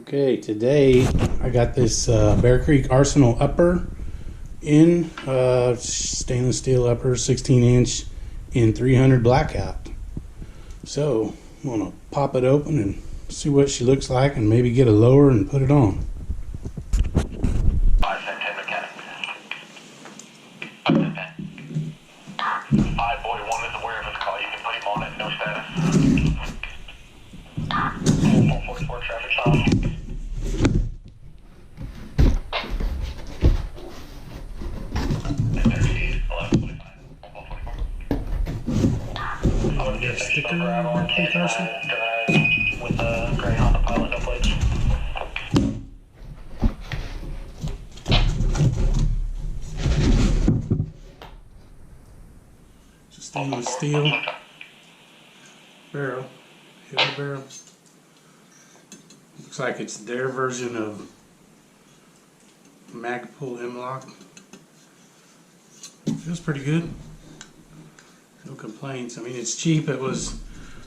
Okay, today I got this Bear Creek Arsenal upper in stainless steel upper, 16-inch in 300 Blackout. So I'm gonna pop it open and see what she looks like, and maybe get a lower and put it on. 510 mechanic. 510. 541 is aware of his call. You can put him on it. No status. 444 traffic stop. Get a sticker on Bear Creek Arsenal. With the gray Honda Pilot no plates. It's a stainless steel barrel, heavy barrel. Looks like it's their version of Magpul M-Lock. Feels pretty good. No complaints. I mean, it's cheap. It was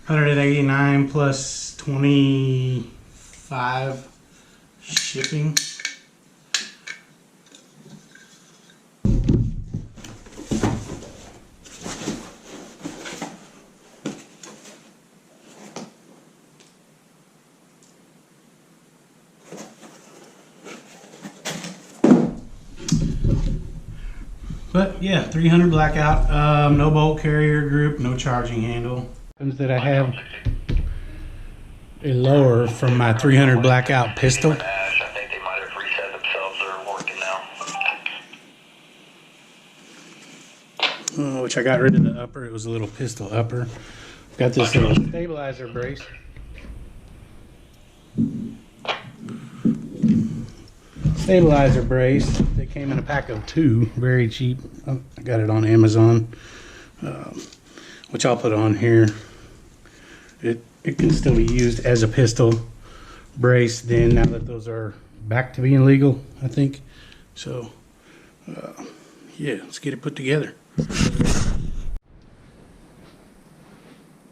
$189 plus $25 shipping. But yeah, 300 Blackout, no bolt carrier group, no charging handle. Happens that I have a lower from my 300 Blackout pistol. I think they might have reset themselves. They're working now. Which I got rid of the upper. It was a little pistol upper. Got this little stabilizer brace. Stabilizer brace. They came in a pack of 2, very cheap. I got it on Amazon, which I'll put on here. It can still be used as a pistol brace then, now that those are back to being legal, I think. So yeah, let's get it put together.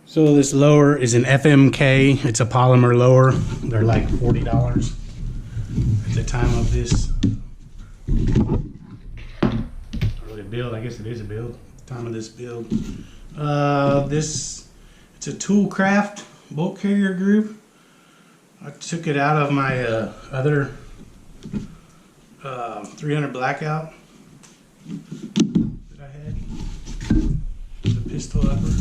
So this lower is an FMK. It's a polymer lower. They're like $40 at the time of this. Really build, I guess it is a build. Time of this build. It's a Toolcraft bolt carrier group. I took it out of my other 300 Blackout that I had. The pistol upper.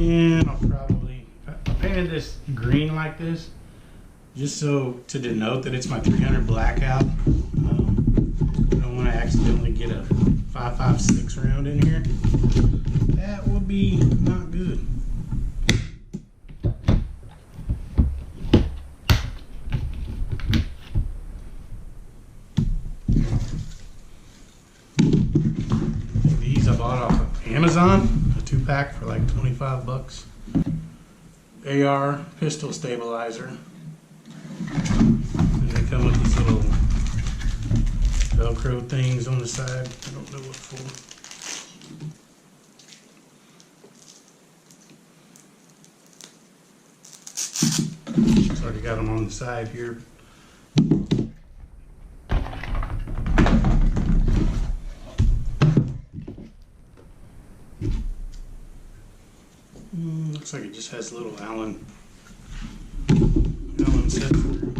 And I'll paint this green like this, just so to denote that it's my 300 Blackout. I don't want to accidentally get a 5.56 round in here. That would be not good. These I bought off of Amazon. 2-pack for like 25 bucks. AR pistol stabilizer. And they come with these little Velcro things on the side. I don't know what for. It's already got them on the side here. Looks like it just has a little Allen set through.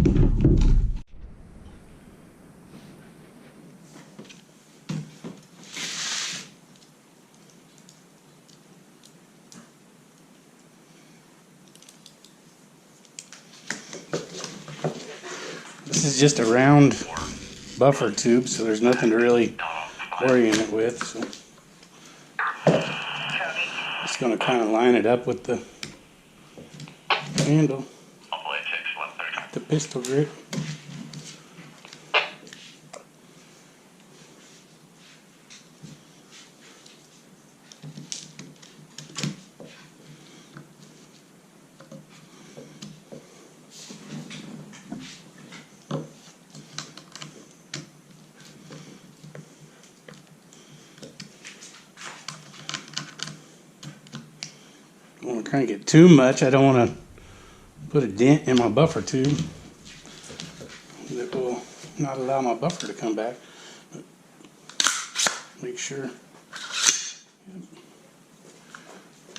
This is just a round buffer tube, so there's nothing to really orient it with. So just going to kind of line it up with the handle, the pistol grip. I don't want to crank it too much. I don't want to put a dent in my buffer tube that will not allow my buffer to come back. But make sure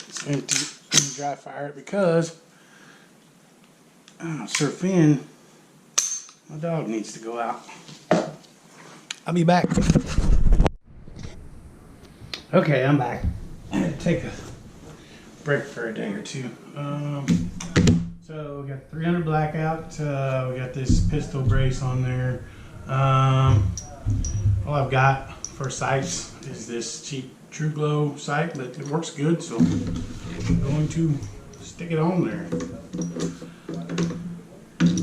it's empty and dry fire it, because Sir Finn, my dog, needs to go out. I'll be back. Okay, I'm back. I had to take a break for a day or two. So we got 300 Blackout. We got this pistol brace on there. All I've got for sights is this cheap True Glow sight, but it works good, so I'm going to stick it on there.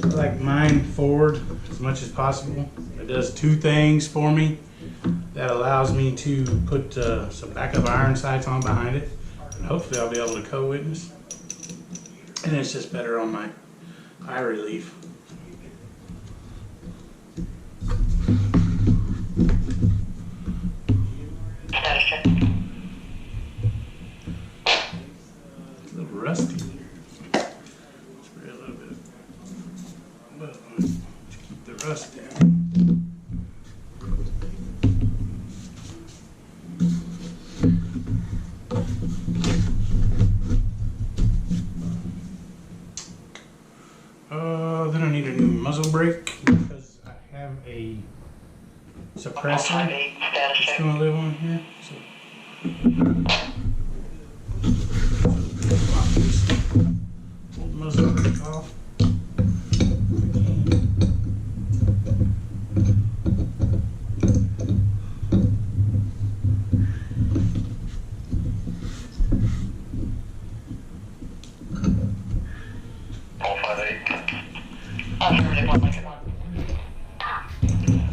I like mine forward as much as possible. It does two things for me. That allows me to put some backup iron sights on behind it, and hopefully I'll be able to co-witness. And it's just better on my eye relief. It's a little rusty. Spray a little bit, but to keep the rust down. Then I need a new muzzle brake, because I have a suppressor that's going to live on here. So pop this old muzzle brake off.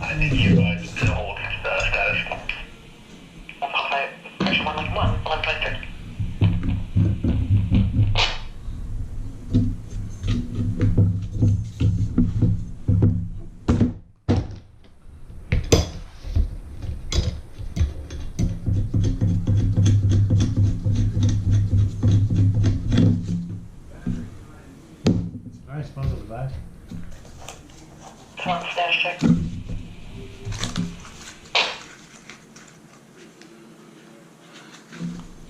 I need you guys to hold status. Okay, pressure 1.1. Nice muzzle device. One status check.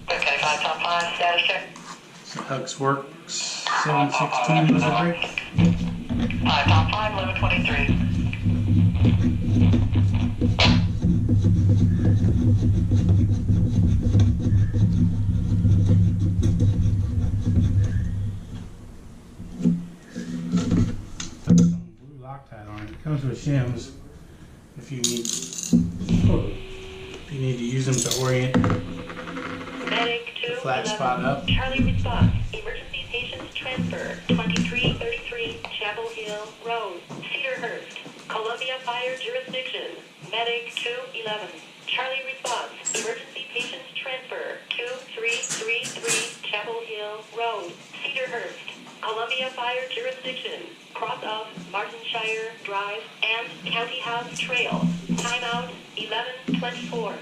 Okay, 5 top 5 status check. Hugs Works 716 muzzle brake. 5 top 5, 1123. Blue Loctite on it. It comes with shims if you need to use them to orient Medic the flat spot up. Charlie response. Emergency patients transfer. 2333 Chapel Hill Road, Cedarhurst, Columbia Fire Jurisdiction. Medic 211. Charlie response. Emergency patients transfer. 2333 Chapel Hill Road, Cedarhurst, Columbia Fire Jurisdiction. Cross of Martinshire Drive and County House Trail. Timeout 11:24.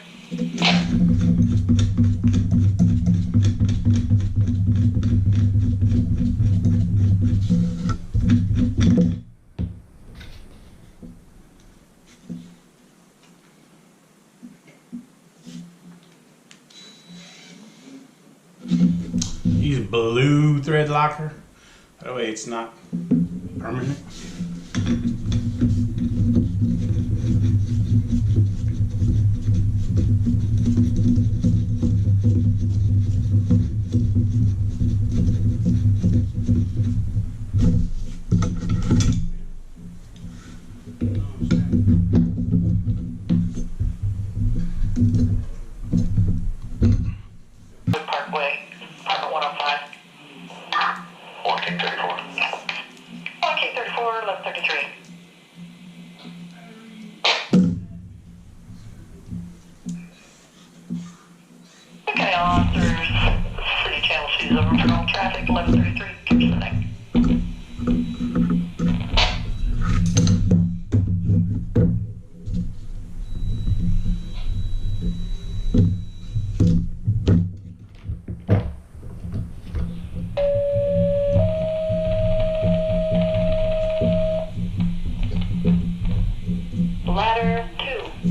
Use blue thread locker. That way it's not permanent. is over internal traffic, 1133, keep listening. Ladder 2,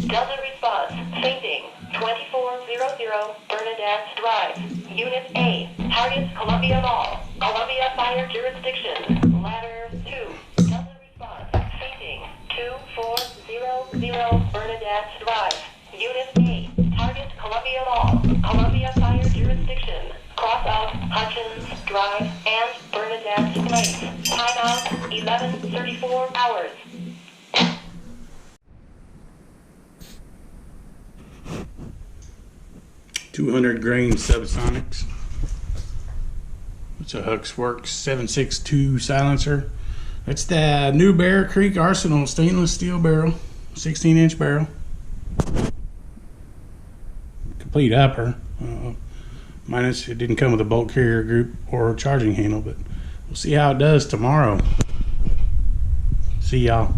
Delta response, fainting, 2400 Bernadette Drive. Unit A, target Columbia Mall, Columbia Fire Jurisdiction. Ladder 2, Delta response, fainting, 2400 Bernadette Drive. Unit A, target Columbia Mall, Columbia Fire Jurisdiction. Cross out Hutchins Drive and Bernadette Place. Timeout 11:34 hours. 200 grain subsonics. It's a Huxworks 762 silencer. It's the new Bear Creek Arsenal stainless steel barrel, 16-inch barrel. Complete upper. Minus it didn't come with a bolt carrier group or charging handle, but we'll see how it does tomorrow. See y'all.